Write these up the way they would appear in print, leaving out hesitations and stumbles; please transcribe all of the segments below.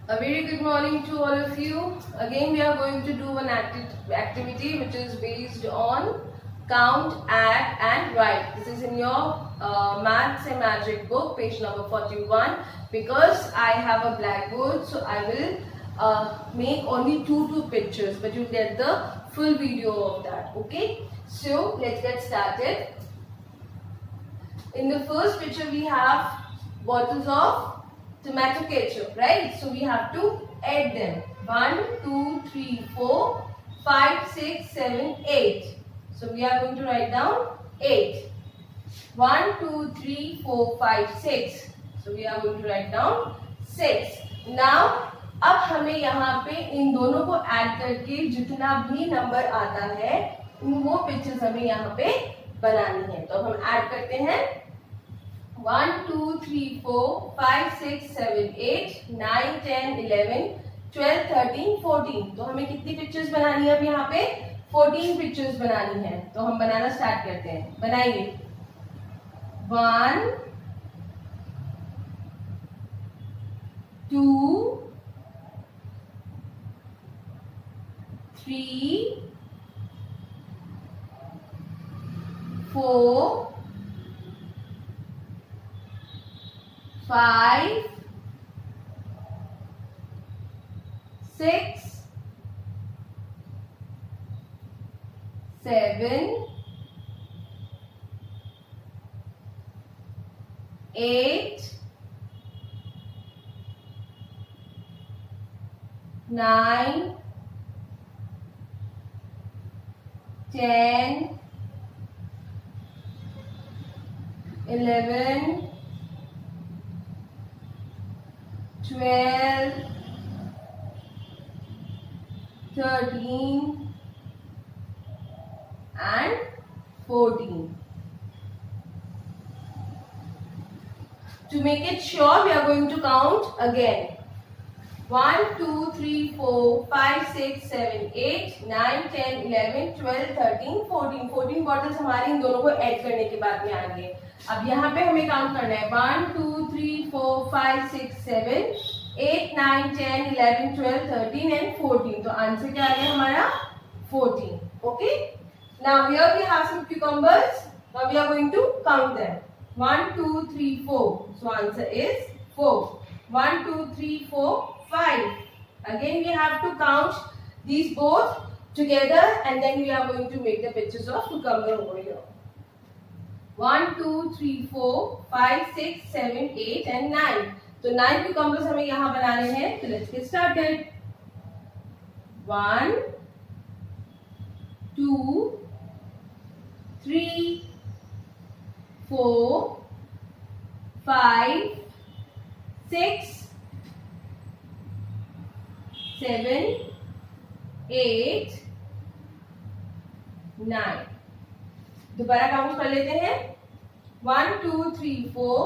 A very good morning to all of you. Again, we are going to do one activity which is based on count, add and write. This is in your Maths and Magic book, page number 41. Because I have a blackboard, so I will make only two pictures, but you'll get the full video of that. Okay, so let's get started. In the first picture, we have bottles of tomato ketchup, right? So we have to add them. 1, 2, 3, 4, 5, 6, 7, 8. So we are going to write down 8. 1, 2, 3, 4, 5, 6. So we are going to write down 6. Now अब हमें यहाँ पे इन दोनों को add करके जितना भी number आता है वो पिक्चर्स हमें यहाँ पे बनानी है. तो हम ऐड करते हैं 1, 2, 3, 4, 5, 6, 7, 8, 9, 10, 11, 12, 13, 14. तो हमें कितनी पिक्चर्स बनानी है अब यहाँ पे 14 पिक्चर्स बनानी है. तो हम बनाना स्टार्ट करते हैं. बनाइए. 1, 2, 3, 4, 5, 6, 7, 8, 9, 10, 11, 12, 13 and 14. To make it sure, we are going to count again. 1, 2, 3, 4, 5, 6, 7, 8, 9, 10, 11, 12, 13, 14. 14 bottles हमारी इन दोनों को ऐड करने के बाद में आएंगे. अब यहाँ पे हमें काउंट करना है 1, 2, 3, 4, 5, 6, 7, 8, 9, 10, 11, 12, 13 and 14. तो आंसर क्या आ गया हमारा 14. Okay. Now here we have some cucumbers. Now we are going to count them. 1, 2, 3, 4. So answer is 4. 1, 2, 3, 4, 5. Again we have to count these both together and then we are going to make the pictures of cucumber over here. 1, 2, 3, 4, 5, 6, 7, 8 and 9. तो 9 cucumbers हमें यहाँ बनाने हैं. तो let's get started. 1, 2, 3, 4, 5, 6, 7, 8, 9. दोबारा count कर लेते हैं. 1, 2, 3, 4,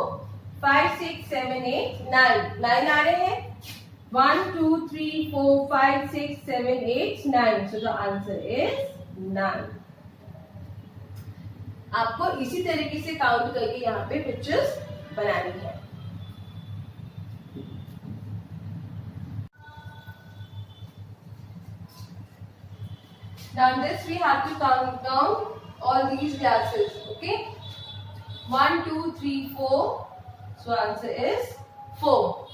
5, 6, 7, 8, 9. 9 आ रहे हैं. 1, 2, 3, 4, 5, 6, 7, 8, 9. So the answer is 9. आपको इसी तरीके से काउंट करके यहाँ पे पिक्चर्स बनानी है. Now this we have to count down all these glasses. Okay. 1, 2, 3, 4. So answer is 4.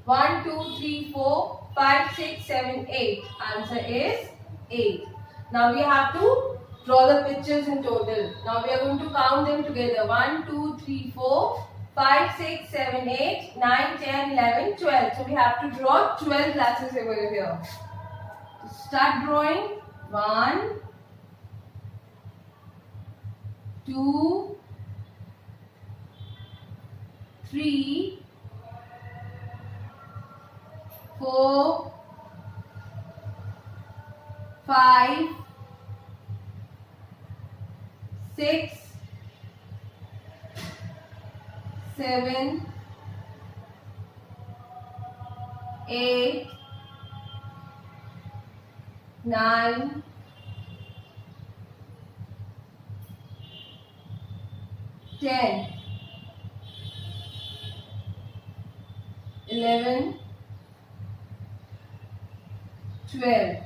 1, 2, 3, 4, 5, 6, 7, 8. Answer is 8. Now we have to draw the pictures in total. Now we are going to count them together. 1, 2, 3, 4, 5, 6, 7, 8, 9, 10, 11, 12. So we have to draw 12 glasses over here. Start drawing. 1, 2, 3, 4, 5, 6, 7, 8, 9, 10, 11, 12.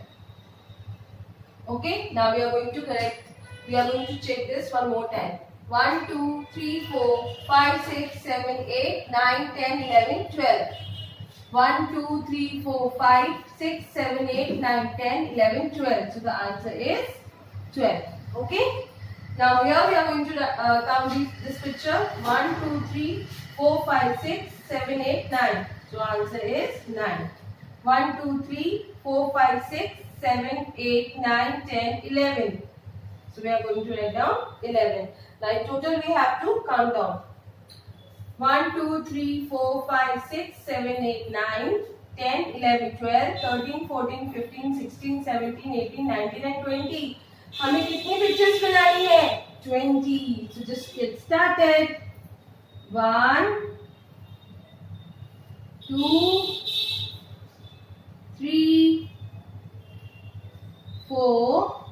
Okay, now we are going to correct. We are going to check this one more time. 1, 2, 3, 4, 5, 6, 7, 8, 9, 10, 11, 12. 1, 2, 3, 4, 5, 6, 7, 8, 9, 10, 11, 12. So the answer is 12. Okay. Now here we are going to count this picture. 1, 2, 3, 4, 5, 6, 7, 8, 9. So answer is 9. 1, 2, 3, 4, 5, 6, 7, 8, 9, 10, 11. So we are going to write down 11. Now in total we have to count down. 1, 2, 3, 4, 5, 6, 7, 8, 9, 10, 11, 12, 13, 14, 15, 16, 17, 18, 19 and 20. हमें कितनी pictures बनानी है? 20. So just get started. 1, 2, 3, 4,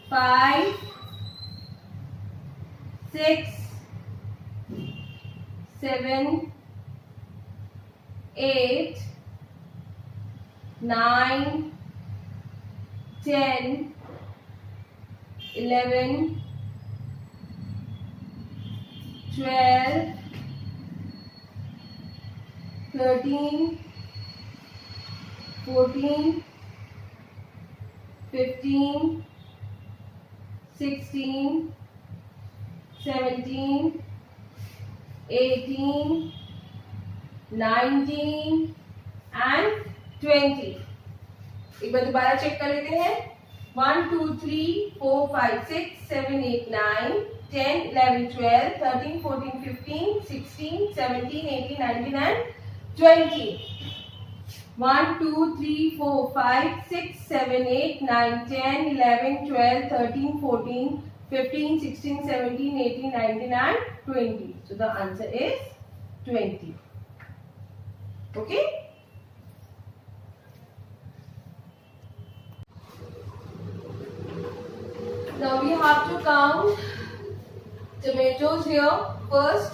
5, 6, 7, 8, 9, 10, 11, 12, 13, 14, 15, 16, 17, 18, 19 and 20. एक बार दोबारा check कर लेते हैं. 1, 2, 3, 4, 5, 6, 7, 8, 9, 10, 11, 12, 13, 14, 15, 16, 17, 18, 19 and 20. 1, 2, 3, 4, 5, 6, 7, 8, 9, 10, 11, 12, 13, 14, 15, 16, 17, 18, 19 and 20. So the answer is 20. Okay. Now we have to count tomatoes here. First,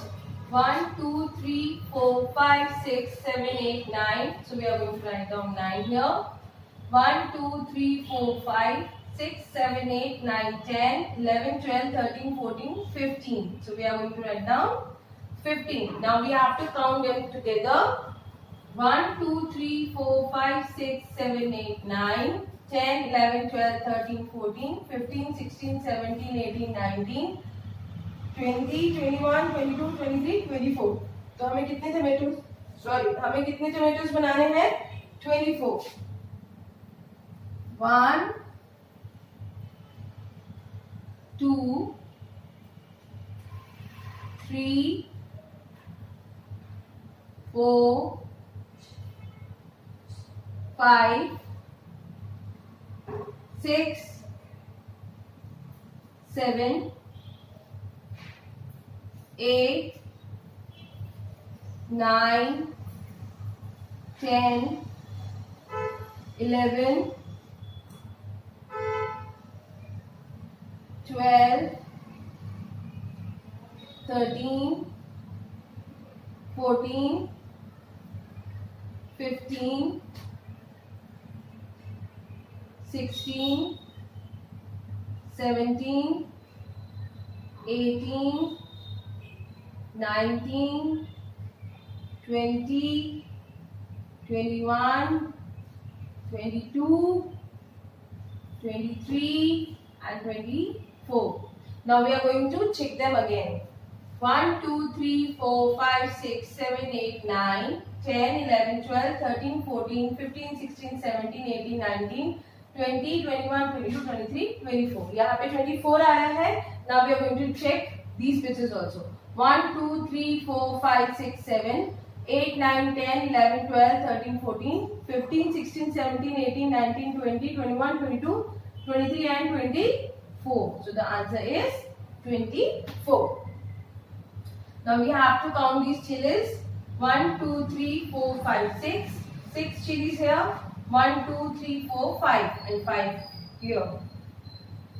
1, 2, 3, 4, 5, 6, 7, 8, 9. So we are going to write down 9 here. 1, 2, 3, 4, 5, 6, 7, 8, 9, 10, 11, 12, 13, 14, 15. So we are going to write down 15. Now we have to count them together. 1, 2, 3, 4, 5, 6, 7, 8, 9, 10, 11, 12, 13, 14, 15, 16, 17, 18, 19, 20, 21, 22, 23, 24. तो हमें कितने tomatoes बनाने हैं? 24. 1, 2, 3, 4, 5, 6, 7, 8, 9, 10, 11, 12, 13, 14, 15, 16, 17, 18, 19, 20, 21, 22, 23 and 24. Now we are going to check them again. 1, 2, 3, 4, 5, 6, 7, 8, 9, 10, 11, 12, 13, 14, 15, 16, 17, 18, 19, 20, 21, 22, 23, 24. यहाँ पे 24 आया है. Now we are going to check these pictures also. 1, 2, 3, 4, 5, 6, 7, 8, 9, 10, 11, 12, 13, 14, 15, 16, 17, 18, 19, 20, 21, 22, 23 and 24. So the answer is 24. Now we have to count these chilies. 1, 2, 3, 4, 5, 6. 6 chilies here. 1, 2, 3, 4, 5 and 5 here.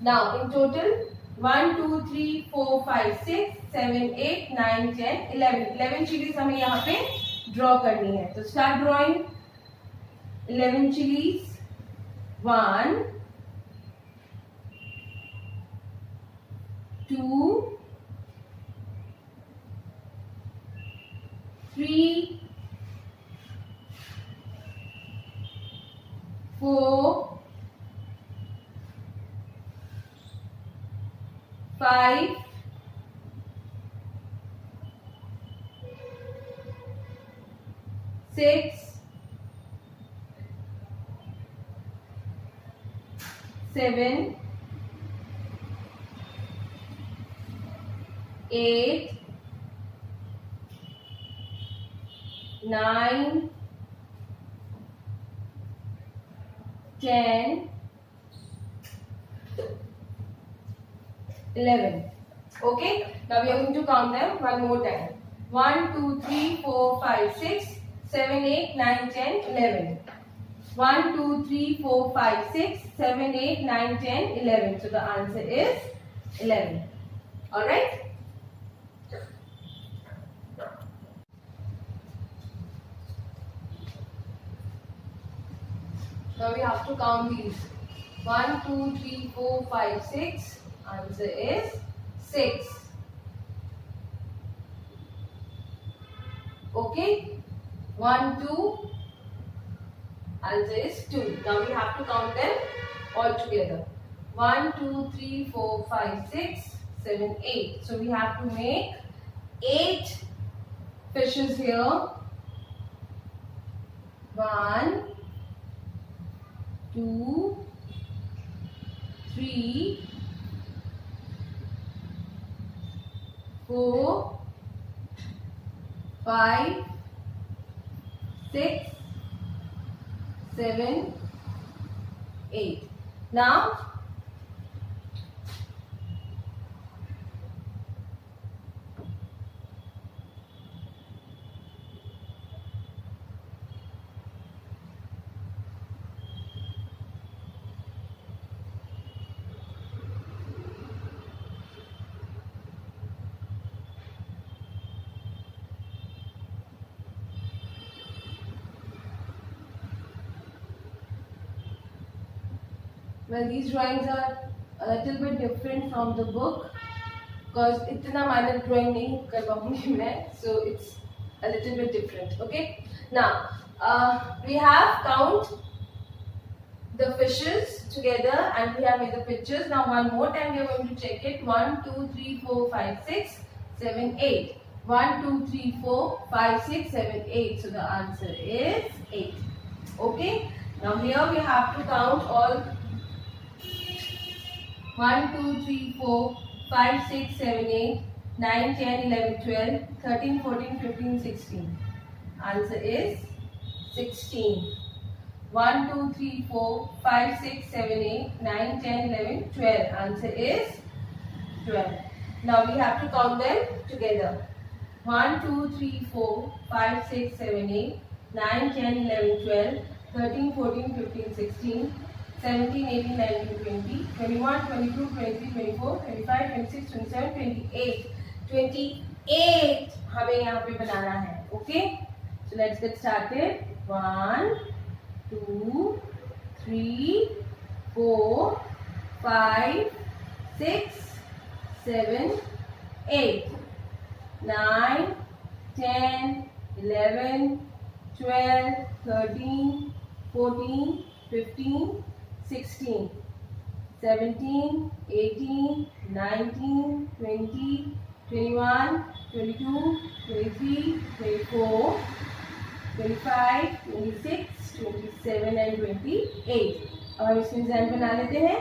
Now in total 1, 2, 3, 4, 5, 6, 7, 8, 9, 10, 11. 11 chilies हमें यहाँ पे draw करनी है. तो start drawing. 11 chilies. 1, 2, 3, 4, 5, 6, 7, 8, 9, 10, 11. Okay, now we are going to count them one more time. 1, 2, 3, 4, 5, 6, 7, 8, 9, 10, 11. 1, 2, 3, 4, 5, 6, 7, 8, 9, 10, 11. So the answer is 11. Alright? Now we have to count these. 1, 2, 3, 4, 5, 6. Answer is 6. Okay? 1, 2. Answer is 2. Now we have to count them all together. 1, 2, 3, 4, 5, 6, 7, 8. So we have to make 8 fishes here. 1, 2, 3, 4, 5, 6, 7, 8. Now, well, these drawings are a little bit different from the book because इतना minor drawing नहीं कर पाऊँगी मैं, so it's a little bit different. Okay. Now we have count the fishes together and we have made the pictures. Now one more time we are going to check it. 1, 2, 3, 4, 5, 6, 7, 8. 1, 2, 3, 4, 5, 6, 7, 8. So the answer is 8. Okay. Now here we have to count all 1, 2, 3, 4, 5, 6, 7, 8, 9, 10, 11, 12, 13, 14, 15, 16. Answer is 16. 1, 2, 3, 4, 5, 6, 7, 8, 9, 10, 11, 12. Answer is 12. Now we have to count them together. 1, 2, 3, 4, 5, 6, 7, 8, 9, 10, 11, 12, 13, 14, 15, 16, 17, 18, 19, 20, 21, 22, 23, 24, 25, 26, 27, 28. 28 हमें यहाँ पे बनाना है. Okay? So let's get started. 1, 2, 3, 4, 5, 6, 7, 8, 9, 10, 11, 12, 13, 14, 15, 16, 17, 18, 19, 20, 21, 22, 23, 24, 25, 26, 27 and 28. अब हम इसमें design बना लेते हैं.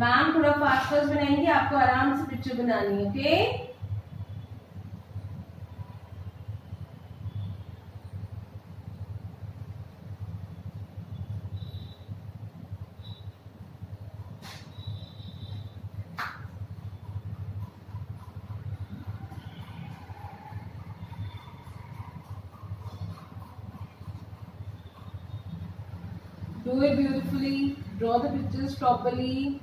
मैम थोड़ा फास्ट फास्ट बनाएंगे, आपको आराम से पिक्चर बनानी है. Okay. Do it beautifully. Draw the pictures properly.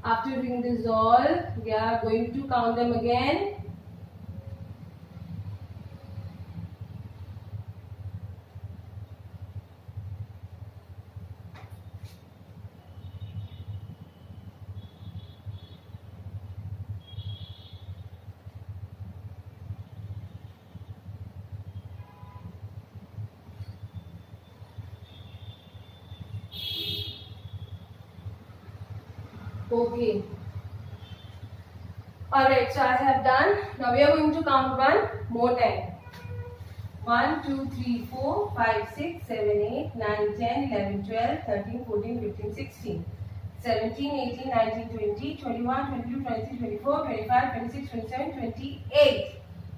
After doing this all, we are going to count them again. Okay. Alright, so I have done. Now we are going to count one more time. 1, 2, 3, 4, 5, 6, 7, 8, 9, 10, 11, 12, 13, 14, 15, 16, 17, 18, 19, 20, 21, 22, 23, 24, 25, 26, 27, 28.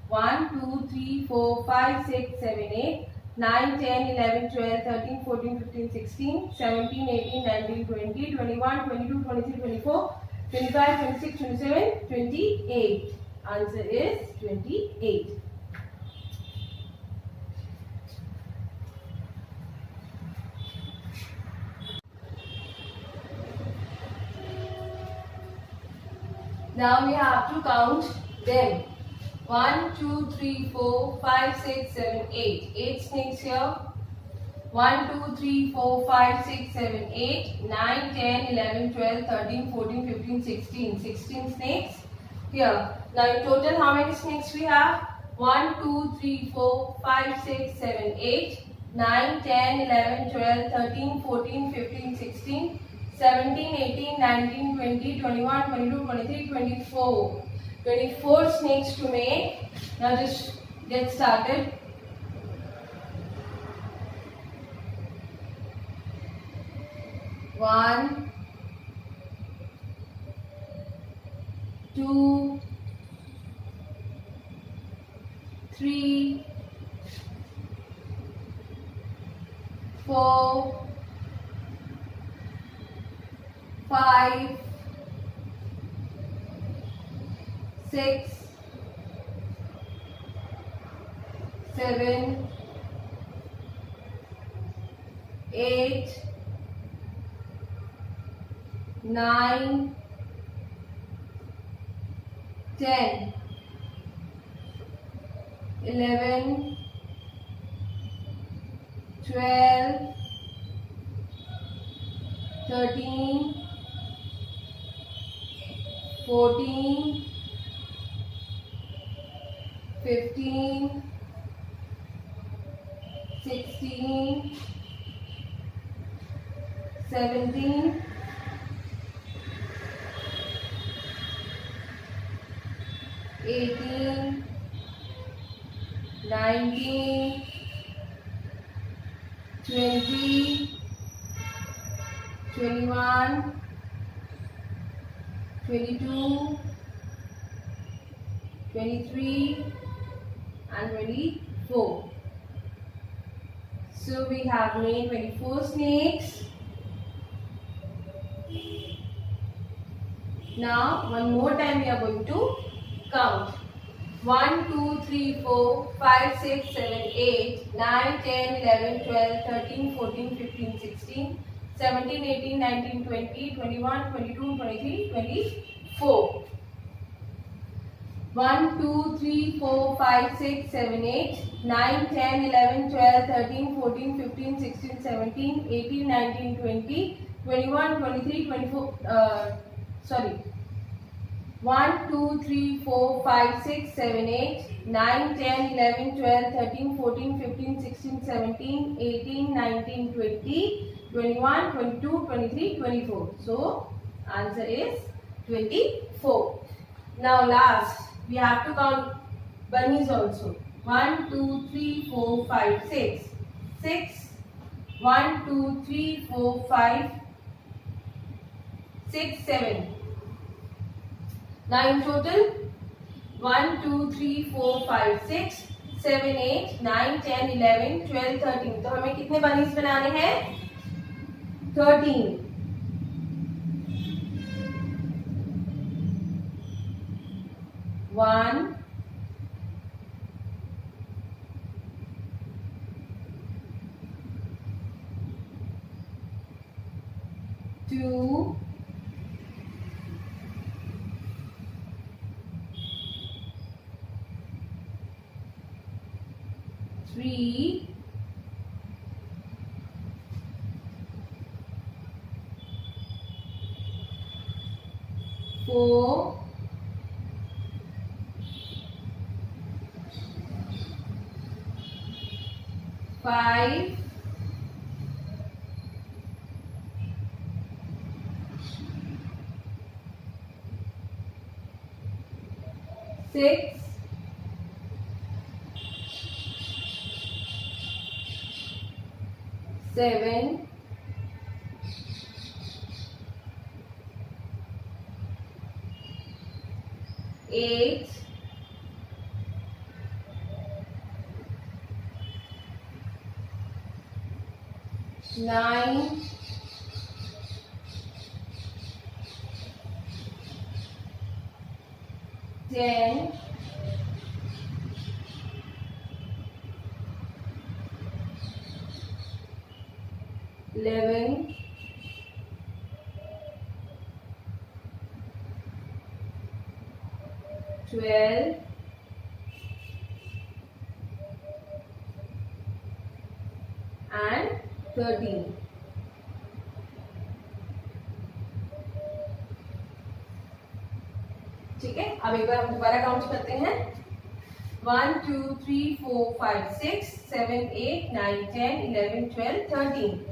1, 2, 3, 4, 5, 6, 7, 8, 9, 10, 11, 12, 13, 14, 15, 16, 17, 18, 19, 20, 21, 22, 23, 24, 25, 26, 27, 28. Answer is 28. Now we have to count them. 1, 2, 3, 4, 5, 6, 7, 8. 8 snakes here. 1, 2, 3, 4, 5, 6, 7, 8, 9, 10, 11, 12, 13, 14, 15, 16. 16 snakes here. Now in total how many snakes we have? 1, 2, 3, 4, 5, 6, 7, 8, 9, 10, 11, 12, 13, 14, 15, 16, 17, 18, 19, 20, 21, 22, 23, 24. 24 snakes to make. Now just get started. One, two, three, 4, 5, 6, 7, 8, 9, 10, 11, 12, 13, 14, 15, 16, 17, 18, 19, 20, 21, 22, 23 and 24. So we have made 24 snakes. Now one more time we are going to count. 1, 2, 3, 4, 5, 6, 7, 8, 9, 10, 11, 12, 13, 14, 15, 16, 17, 18, 19, 20, 21, 22, 23, 24. 1, 2, 3, 4, 5, 6, 7, 8, 9, 10, 11, 12, 13, 14, 15, 16, 17, 18, 19, 20, 21, 23, 24, sorry. 1, 2, 3, 4, 5, 6, 7, 8, 9, 10, 11, 12, 13, 14, 15, 16, 17, 18, 19, 20, 21, 22, 23, 24. So, answer is 24. Now last, we have to count bunnies also. 1, 2, 3, 4, 5, 6. 6. 1, 2, 3, 4, 5, 6, 7. Now in total 1, 2, 3, 4, 5, 6, 7, 8, 9, 10, 11, 12, 13. तो हमें कितने bunnies बनाने हैं? 13. 1, 2, 3, 4, 5, 6, 7, 8, 9, 10, 11, 12, 13. ठीक है, अब एक बार हम दोबारा काउंट करते हैं. 1, 2, 3, 4, 5, 6, 7, 8, 9, 10, 11, 12, 13.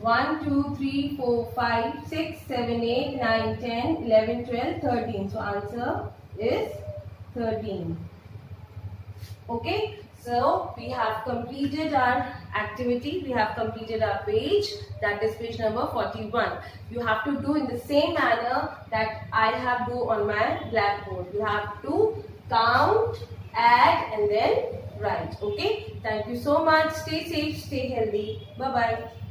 1, 2, 3, 4, 5, 6, 7, 8, 9, 10, 11, 12, 13. So answer is 13. Okay, so we have completed our activity. We have completed our page. That is page number 41. You have to do in the same manner that I have do on my blackboard. You have to count, add and then write. Okay, thank you so much. Stay safe, stay healthy. Bye bye.